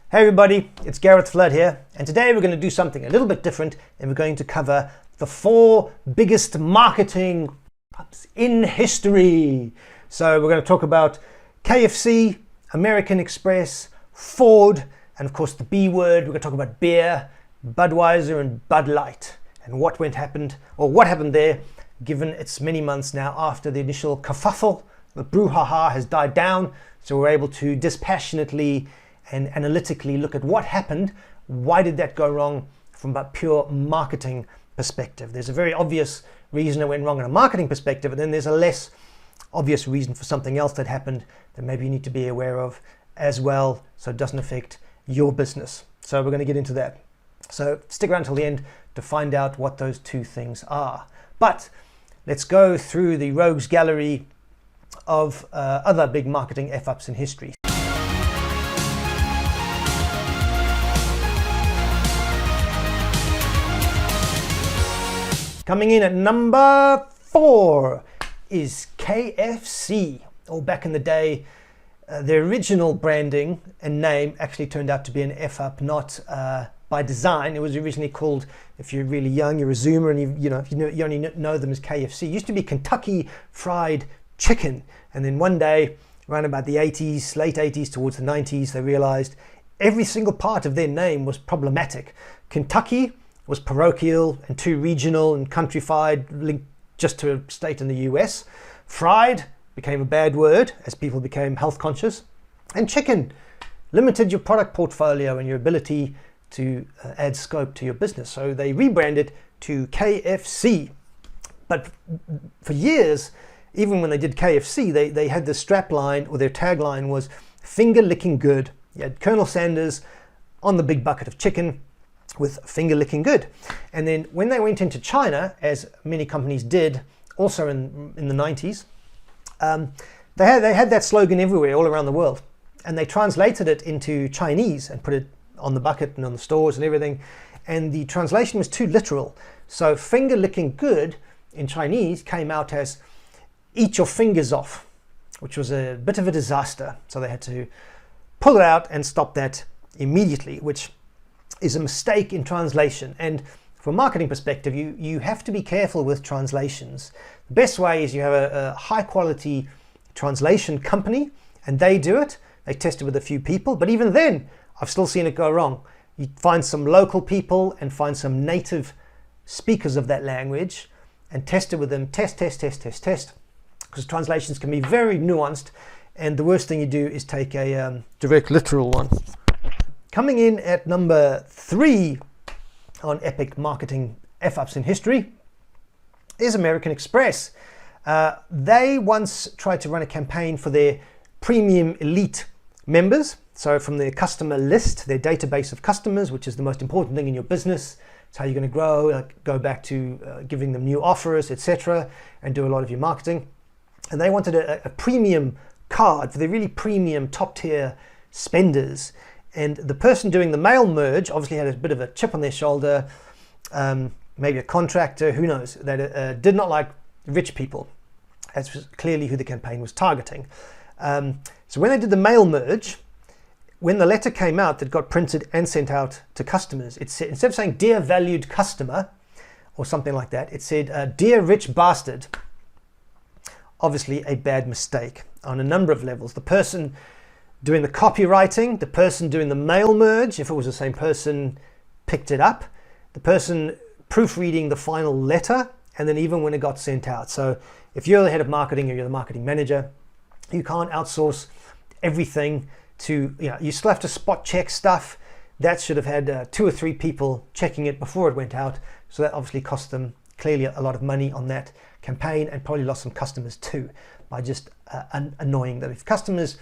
Hey everybody, it's Gareth Flood here, and today we're going to do something a little bit different, and we're going to cover the 4 biggest marketing in history. So we're going to talk about KFC, American Express, Ford, and of course the B word. We're going to talk about beer, Budweiser and Bud Light, and what happened there, given it's many months now after the initial kerfuffle. The brouhaha has died down, so we're able to dispassionately and analytically look at what happened. Why did that go wrong from a pure marketing perspective? There's a very obvious reason it went wrong in a marketing perspective, and then there's a less obvious reason for something else that happened that maybe you need to be aware of as well, so it doesn't affect your business. So we're going to get into that. So stick around till the end to find out what those 2 things are. But let's go through the rogues gallery of other big marketing F-ups in history. Coming in at number 4 is KFC. Back in the day, the original branding and name actually turned out to be an F-up, not by design. It was originally called, if you're really young, you're a Zoomer, and you only know them as KFC. It used to be Kentucky Fried Chicken, and then one day, around about the 80s, late 80s towards the 90s, they realized every single part of their name was problematic. Kentucky was parochial and too regional and countrified, linked just to a state in the US. Fried became a bad word as people became health conscious. And chicken limited your product portfolio and your ability to add scope to your business. So they rebranded to KFC. But for years, even when they did KFC, they had the strap line, or their tagline was finger licking good. You had Colonel Sanders on the big bucket of chicken with finger licking good. And then when they went into China, as many companies did also in the 90s, they had that slogan everywhere, all around the world. And they translated it into Chinese and put it on the bucket and on the stores and everything. And the translation was too literal. So finger licking good in Chinese came out as eat your fingers off, which was a bit of a disaster. So they had to pull it out and stop that immediately, which is a mistake in translation. And from a marketing perspective, you have to be careful with translations. The best way is you have a high quality translation company, and they do it. They test it with a few people, but even then, I've still seen it go wrong. You find some local people and find some native speakers of that language and test it with them. Test, because translations can be very nuanced, and the worst thing you do is take a direct literal one. Coming in at number 3 on epic marketing F-ups in history is American Express. They once tried to run a campaign for their premium elite members. So from their customer list, their database of customers, which is the most important thing in your business. It's how you're going to grow, go back to giving them new offers, etc., and do a lot of your marketing. And they wanted a premium card for the really premium top tier spenders. And the person doing the mail merge obviously had a bit of a chip on their shoulder, maybe a contractor, who knows, that did not like rich people. That's clearly who the campaign was targeting. So when they did the mail merge, when the letter came out that got printed and sent out to customers, it said, instead of saying dear valued customer or something like that, it said dear rich bastard. Obviously a bad mistake on a number of levels. The person doing the copywriting, the person doing the mail merge, if it was the same person, picked it up, the person proofreading the final letter, and then even when it got sent out. So if you're the head of marketing or you're the marketing manager, you can't outsource everything to, you still have to spot check stuff. That should have had 2 or 3 people checking it before it went out. So that obviously cost them clearly a lot of money on that campaign, and probably lost some customers too by just annoying them. If customers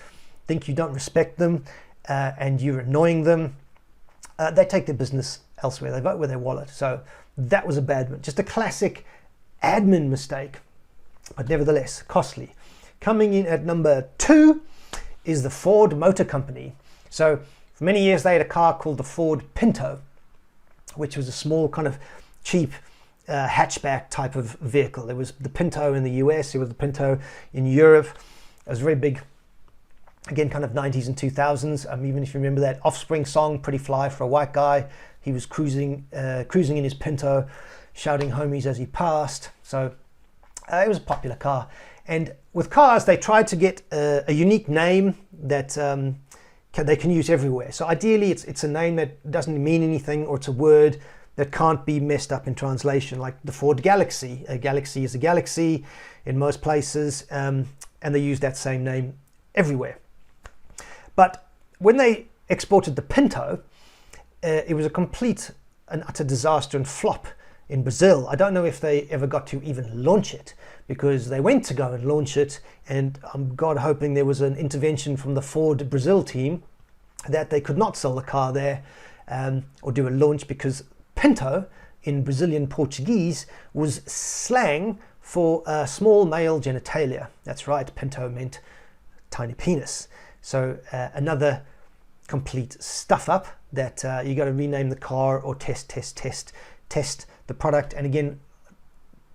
think you don't respect them and you're annoying them, they take their business elsewhere. They vote with their wallet. So that was a bad one. Just a classic admin mistake, but nevertheless costly. Coming in at number 2 is the Ford Motor Company. So for many years they had a car called the Ford Pinto, which was a small kind of cheap hatchback type of vehicle. There was the Pinto in the US, there was the Pinto in Europe. It was a very big Again, kind of 90s and 2000s. Even if you remember that Offspring song, Pretty Fly for a White Guy, he was cruising in his Pinto, shouting homies as he passed. So it was a popular car. And with cars, they tried to get a unique name that they can use everywhere. So ideally, it's a name that doesn't mean anything, or it's a word that can't be messed up in translation, like the Ford Galaxy. A galaxy is a galaxy in most places, and they use that same name everywhere. But when they exported the Pinto, it was a complete and utter disaster and flop in Brazil. I don't know if they ever got to even launch it, because they went to go and launch it, and I'm God hoping there was an intervention from the Ford Brazil team that they could not sell the car there or do a launch, because Pinto in Brazilian Portuguese was slang for small male genitalia. That's right, Pinto meant tiny penis. So another complete stuff up that you got to rename the car or test the product. And again,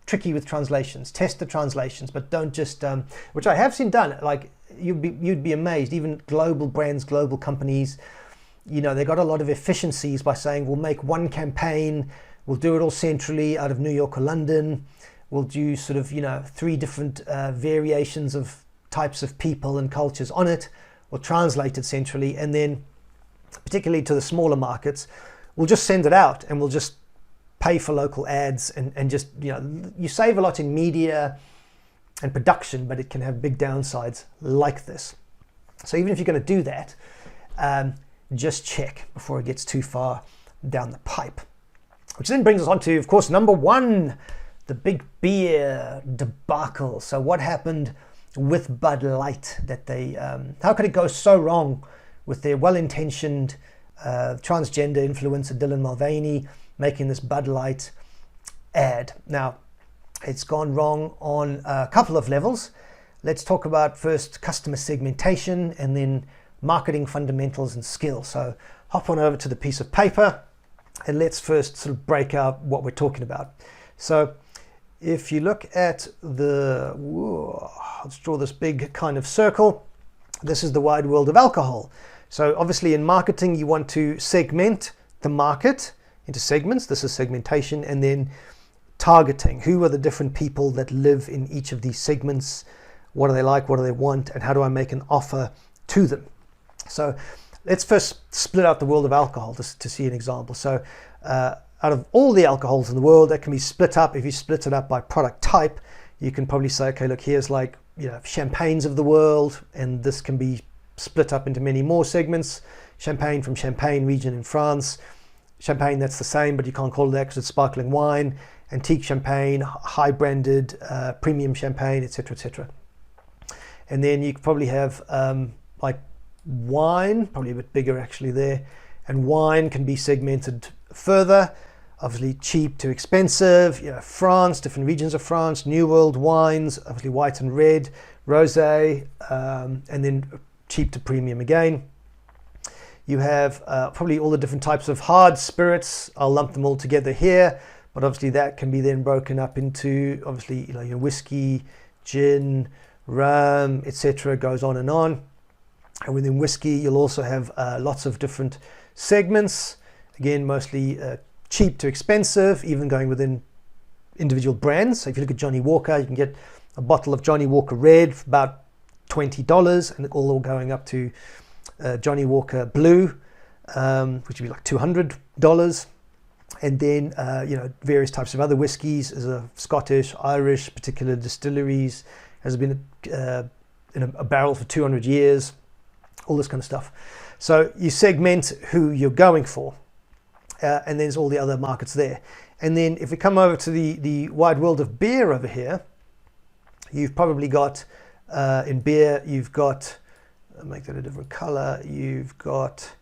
tricky with translations. Test the translations, but don't just which I have seen done. Like you'd be amazed. Even global brands, global companies, you know, they got a lot of efficiencies by saying we'll make one campaign, we'll do it all centrally out of New York or London. We'll do sort of, you know, 3 different variations of types of people and cultures on it. We'll translate it centrally, and then particularly to the smaller markets, we'll just send it out and we'll just pay for local ads and just, you know, you save a lot in media and production, but it can have big downsides like this. So even if you're going to do that, just check before it gets too far down the pipe. Which then brings us on to, of course, number 1, the big beer debacle. So what happened with Bud Light? That they, how could it go so wrong with their well-intentioned transgender influencer Dylan Mulvaney making this Bud Light ad? Now, it's gone wrong on a couple of levels. Let's talk about first customer segmentation and then marketing fundamentals and skills. So hop on over to the piece of paper and let's first sort of break out what we're talking about. So if you look at the, let's draw this big kind of circle. This is the wide world of alcohol. So obviously in marketing, you want to segment the market into segments. This is segmentation. And then targeting. Who are the different people that live in each of these segments? What do they like? What do they want? And how do I make an offer to them? So let's first split out the world of alcohol to see an example. So out of all the alcohols in the world, that can be split up. If you split it up by product type, you can probably say, okay, look, here's like, you know, champagnes of the world, and this can be split up into many more segments. Champagne from Champagne region in France. Champagne that's the same, but you can't call it that because it's sparkling wine. Antique champagne, high branded, premium champagne, etc., etc. And then you could probably have like wine, probably a bit bigger actually there. And wine can be segmented further. Obviously cheap to expensive, you know, France, different regions of France, New World wines, obviously white and red, rosé, and then cheap to premium again. You have probably all the different types of hard spirits. I'll lump them all together here, but obviously that can be then broken up into, obviously, you know, your whiskey, gin, rum, etc. goes on and on. And within whiskey, you'll also have lots of different segments. Again, mostly cheap to expensive, even going within individual brands. So if you look at Johnny Walker, you can get a bottle of Johnny Walker Red for about $20, and all going up to Johnny Walker Blue, which would be like $200. And then, you know, various types of other whiskies, as a Scottish, Irish, particular distilleries, has been in a barrel for 200 years, all this kind of stuff. So you segment who you're going for. And there's all the other markets there. And then if we come over to the wide world of beer over here, you've probably got, in beer, you've got, I'll make that a different color, you've got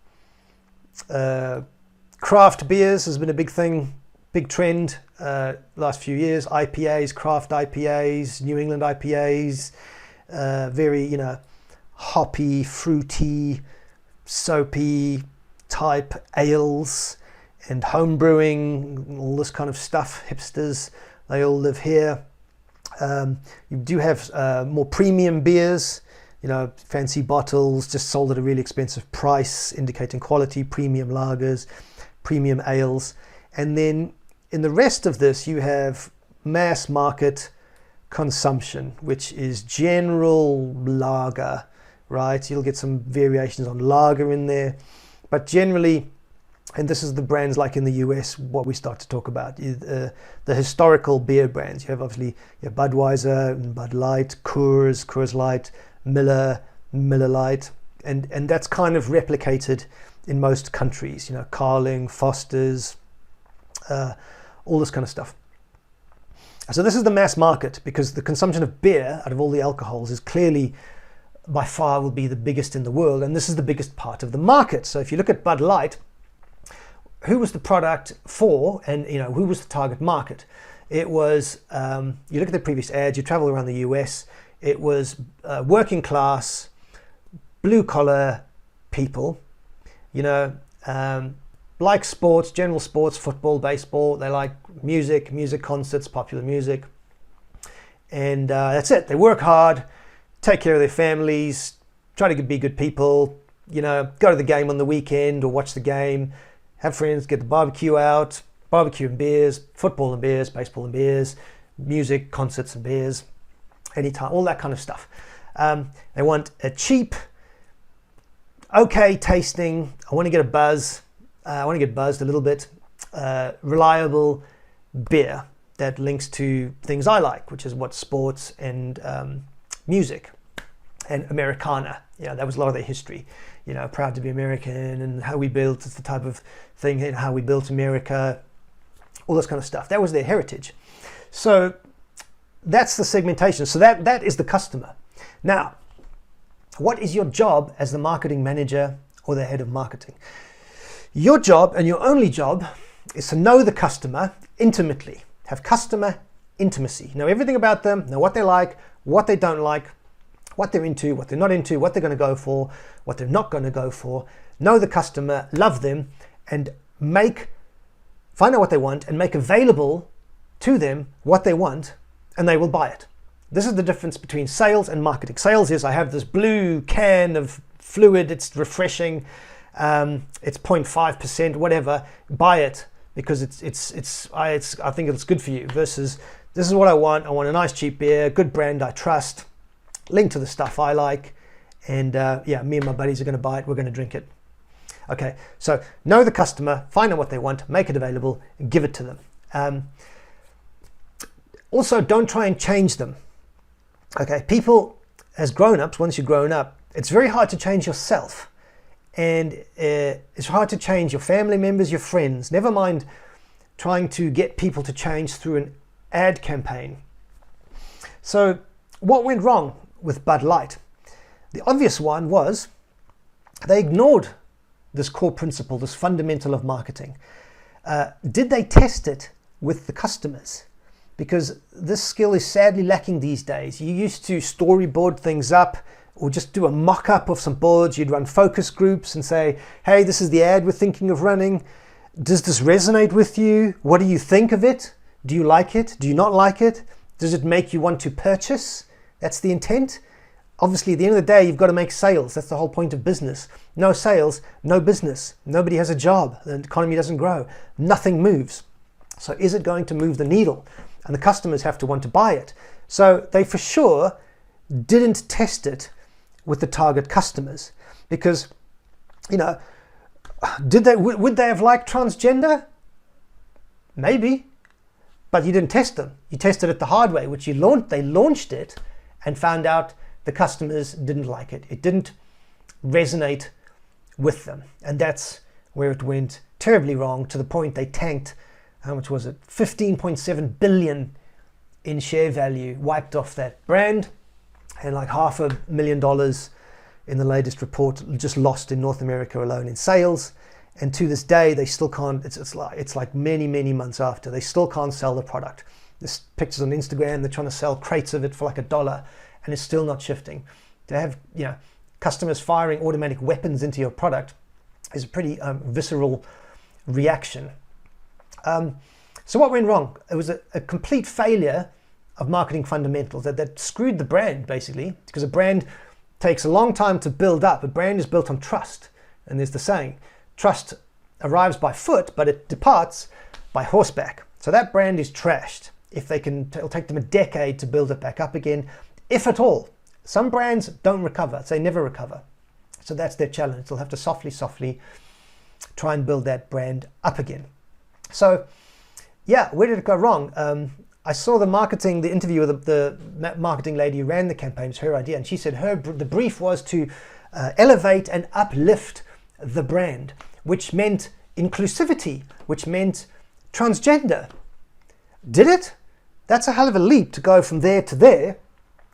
craft beers has been a big thing, big trend last few years. IPAs, craft IPAs, New England IPAs, very, you know, hoppy, fruity, soapy type ales. And home brewing, all this kind of stuff, hipsters, they all live here. You do have more premium beers fancy bottles, just sold at a really expensive price, indicating quality, premium lagers, premium ales. And then in the rest of this, you have mass market consumption, which is general lager, right? You'll get some variations on lager in there, but generally, and this is the brands like in the US, what we start to talk about, the historical beer brands. You have obviously Budweiser, and Bud Light, Coors Light, Miller Lite, and that's kind of replicated in most countries, Carling, Foster's, all this kind of stuff. So this is the mass market, because the consumption of beer out of all the alcohols is clearly by far will be the biggest in the world, and this is the biggest part of the market. So if you look at Bud Light, who was the product for, and who was the target market? It was, you look at the previous ads, you travel around the US, it was working class, blue collar people, like sports, general sports, football, baseball. They like music concerts, popular music, and that's it. They work hard, take care of their families, try to be good people, go to the game on the weekend or watch the game, have friends, get the barbecue out, barbecue and beers, football and beers, baseball and beers, music, concerts and beers, anytime, all that kind of stuff. They want a cheap, okay tasting, I want to get buzzed a little bit, reliable beer that links to things I like, which is what sports and music and Americana. That was a lot of their history. Proud to be American, and how we built, it's the type of thing, how we built America, all this kind of stuff. That was their heritage. So that's the segmentation. So that is the customer. Now, what is your job as the marketing manager or the head of marketing? Your job, and your only job, is to know the customer intimately. Have customer intimacy. Know everything about them, know what they like, what they don't like, what they're into, what they're not into, what they're going to go for, what they're not going to go for. Know the customer, love them, and find out what they want and make available to them what they want, and they will buy it. This is the difference between sales and marketing. Sales is, I have this blue can of fluid, it's refreshing, it's 0.5%, whatever, buy it because I think it's good for you, versus this is what I want a nice cheap beer, good brand I trust, link to the stuff I like, and me and my buddies are going to buy it, we're going to drink it. Okay, so know the customer, find out what they want, make it available, and give it to them. Also, don't try and change them. Okay, people as grown-ups, once you're grown up, it's very hard to change yourself, and it's hard to change your family members, your friends, never mind trying to get people to change through an ad campaign. So what went wrong with Bud Light? The obvious one was they ignored this core principle, this fundamental of marketing. Did they test it with the customers? Because this skill is sadly lacking these days. You used to storyboard things up, or just do a mock-up of some boards. You'd run focus groups and say, hey, this is the ad we're thinking of running. Does this resonate with you? What do you think of it? Do you like it? Do you not like it? Does it make you want to purchase? That's the intent. Obviously, at the end of the day, you've got to make sales. That's the whole point of business. No sales, no business. Nobody has a job. The economy doesn't grow. Nothing moves. So is it going to move the needle? And the customers have to want to buy it. So they for sure didn't test it with the target customers, because, would they have liked transgender? Maybe, but you didn't test them. You tested it the hard way, which they launched it and found out the customers didn't like it. It didn't resonate with them. And that's where it went terribly wrong, to the point they tanked, how much was it? 15.7 billion in share value, wiped off that brand, and like $500,000 in the latest report just lost in North America alone in sales. And to this day, they still can't, it's like many, many months after, they still can't sell the product. There's pictures on Instagram, they're trying to sell crates of it for like $1, and it's still not shifting. To have customers firing automatic weapons into your product is a pretty visceral reaction. So what went wrong? It was a complete failure of marketing fundamentals that screwed the brand, basically, because a brand takes a long time to build up. A brand is built on trust. And there's the saying, trust arrives by foot, but it departs by horseback. So that brand is trashed. It'll take them a decade to build it back up again, if at all. Some brands don't recover. They never recover. So that's their challenge. They'll have to softly try and build that brand up again. So yeah, where did it go wrong? I saw the interview with the marketing lady who ran the campaign. It was her idea, and she said the brief was to elevate and uplift the brand, which meant inclusivity, which meant transgender. Did it? That's a hell of a leap to go from there to there,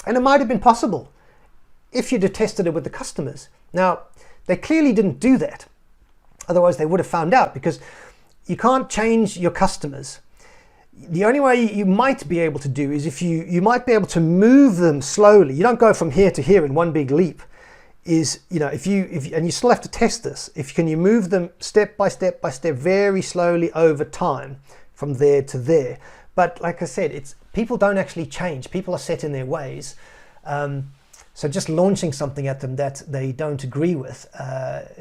and it might have been possible if you'd have tested it with the customers. Now, they clearly didn't do that. Otherwise, they would have found out, because you can't change your customers. The only way you might be able to do is if you might be able to move them slowly. You don't go from here to here in one big leap. Is, you know, if and you still have to test this. Can you move them step by step by step, very slowly over time, from there to there? But like I said, people don't actually change. People are set in their ways. So just launching something at them that they don't agree with,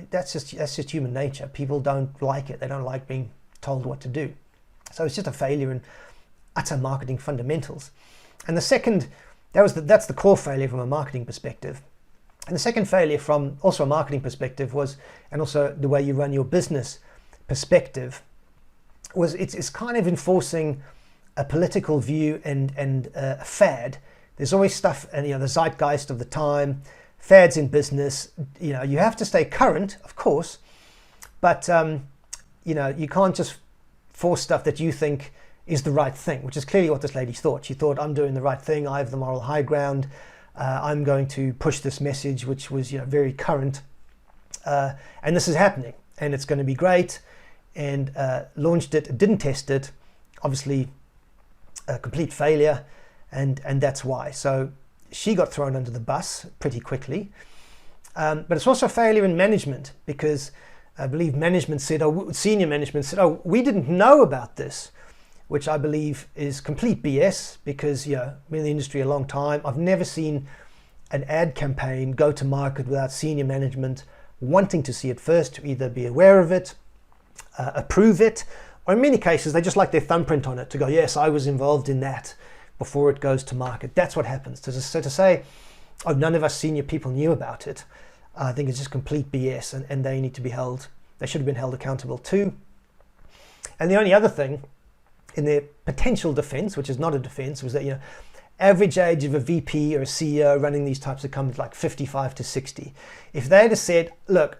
that's just human nature. People don't like it. They don't like being told what to do. So it's just a failure in utter marketing fundamentals. And the second, that's the core failure from a marketing perspective. And the second failure from also a marketing perspective was, and also the way you run your business perspective, was it's kind of enforcing a political view and a fad. There's always stuff, and the zeitgeist of the time, fads in business. You have to stay current, of course, but you can't just force stuff that you think is the right thing, which is clearly what this lady thought. She thought, I'm doing the right thing. I have the moral high ground. I'm going to push this message, which was very current, and this is happening, and it's going to be great. And launched it, didn't test it, obviously a complete failure, and that's why. So she got thrown under the bus pretty quickly. But it's also a failure in management, because I believe management said, senior management said, we didn't know about this, which I believe is complete BS, because I've been in the industry a long time. I've never seen an ad campaign go to market without senior management wanting to see it first, to either be aware of it, approve it, or in many cases they just like their thumbprint on it to go, yes, I was involved in that, before it goes to market. That's what happens. So to say, none of us senior people knew about it, I think it's just complete BS, and they need to be held, they should have been held accountable too. And the only other thing in their potential defense, which is not a defense, was that average age of a VP or a CEO running these types of companies like 55 to 60. If they'd have said, look,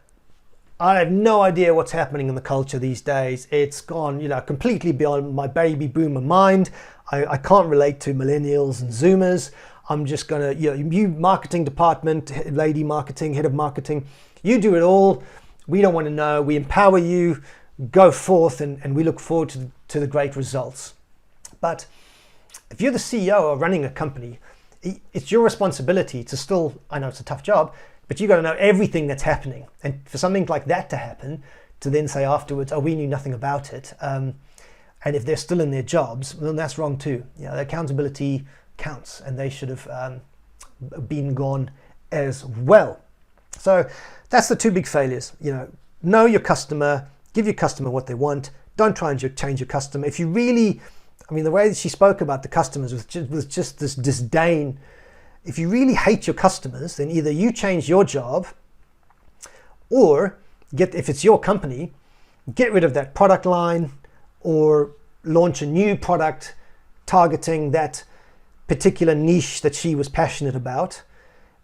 I have no idea what's happening in the culture these days. It's gone, completely beyond my baby boomer mind. I can't relate to millennials and Zoomers. I'm just gonna, you marketing department, lady marketing, head of marketing, you do it all. We don't want to know. We empower you. Go forth, and we look forward to the great results. But if you're the CEO or running a company, it's your responsibility to still, I know it's a tough job, but you got to know everything that's happening. And for something like that to happen, to then say afterwards, we knew nothing about it. And if they're still in their jobs, well, that's wrong too. The accountability counts, and they should have been gone as well. So that's the two big failures. Know your customer, give your customer what they want. Don't try and change your customer. If you really, the way that she spoke about the customers was just this disdain. If you really hate your customers, then either you change your job, or if it's your company, get rid of that product line, or launch a new product targeting that particular niche that she was passionate about.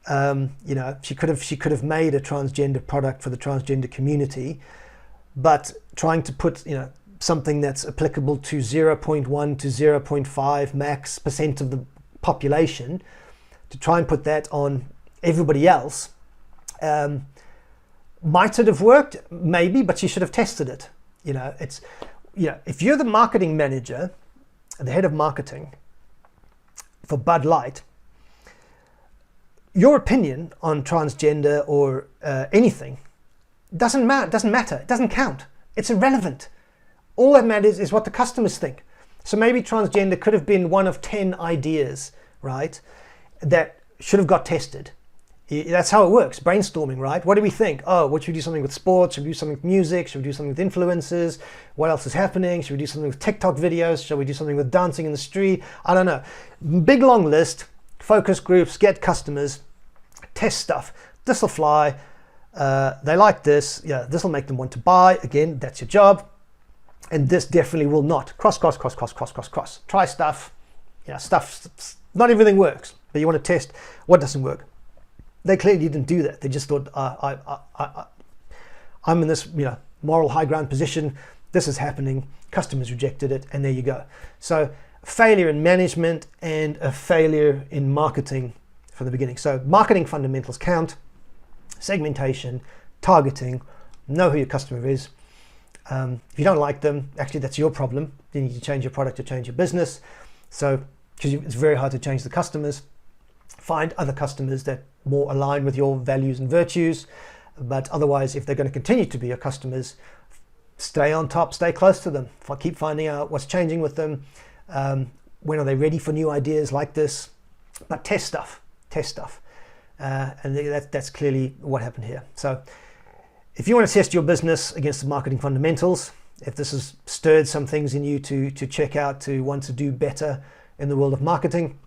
She could have made a transgender product for the transgender community, but trying to put something that's applicable to 0.1 to 0.5 max % of the population, to try and put that on everybody else, might it have worked? Maybe, but she should have tested it. If you're the marketing manager, the head of marketing for Bud Light, your opinion on transgender or anything doesn't matter. It doesn't count. It's irrelevant. All that matters is what the customers think. So maybe transgender could have been one of 10 ideas, right, that should have got tested. That's how it works. Brainstorming, right? What do we think? Oh, what should we do something with sports? Should we do something with music? Should we do something with influencers? What else is happening? Should we do something with TikTok videos? Should we do something with dancing in the street? I don't know. Big long list, focus groups, get customers, test stuff. This will fly. They like this. Yeah, this will make them want to buy. Again, that's your job. And this definitely will not. Cross. Try stuff. Stuff. Not everything works, but you want to test what doesn't work. They clearly didn't do that. They just thought, I'm in this moral high ground position. This is happening. Customers rejected it, and there you go. So failure in management and a failure in marketing from the beginning. So marketing fundamentals count, segmentation, targeting, know who your customer is. If you don't like them, actually that's your problem. You need to change your product to change your business. So because it's very hard to change the customers. Find other customers that more align with your values and virtues. But otherwise, if they're going to continue to be your customers, stay on top, stay close to them. Keep finding out what's changing with them. When are they ready for new ideas like this? But test stuff. And that's clearly what happened here. So if you want to test your business against the marketing fundamentals, if this has stirred some things in you to check out, to want to do better in the world of marketing,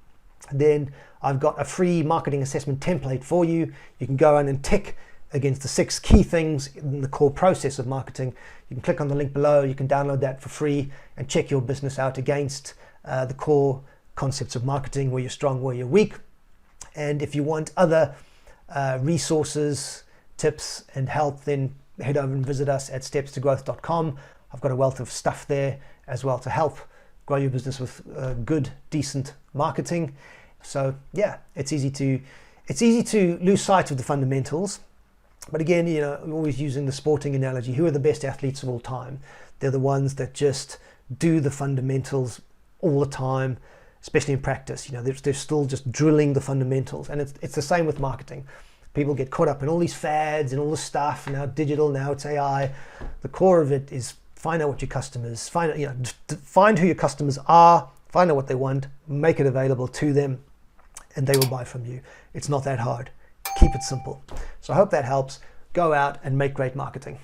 then I've got a free marketing assessment template for you. You can go in and tick against the 6 key things in the core process of marketing. You can click on the link below. You can download that for free and check your business out against the core concepts of marketing, where you're strong, where you're weak. And if you want other resources, tips and help, then head over and visit us at stepstogrowth.com. I've got a wealth of stuff there as well to help grow your business with good, decent marketing. So yeah, it's easy to lose sight of the fundamentals. But again, always using the sporting analogy, who are the best athletes of all time? They're the ones that just do the fundamentals all the time, especially in practice. They're still just drilling the fundamentals. And it's the same with marketing. People get caught up in all these fads and all this stuff. Now digital, now it's AI. The core of it is find out what your customers, find who your customers are, find out what they want, make it available to them, and they will buy from you. It's not that hard. Keep it simple. So I hope that helps. Go out and make great marketing.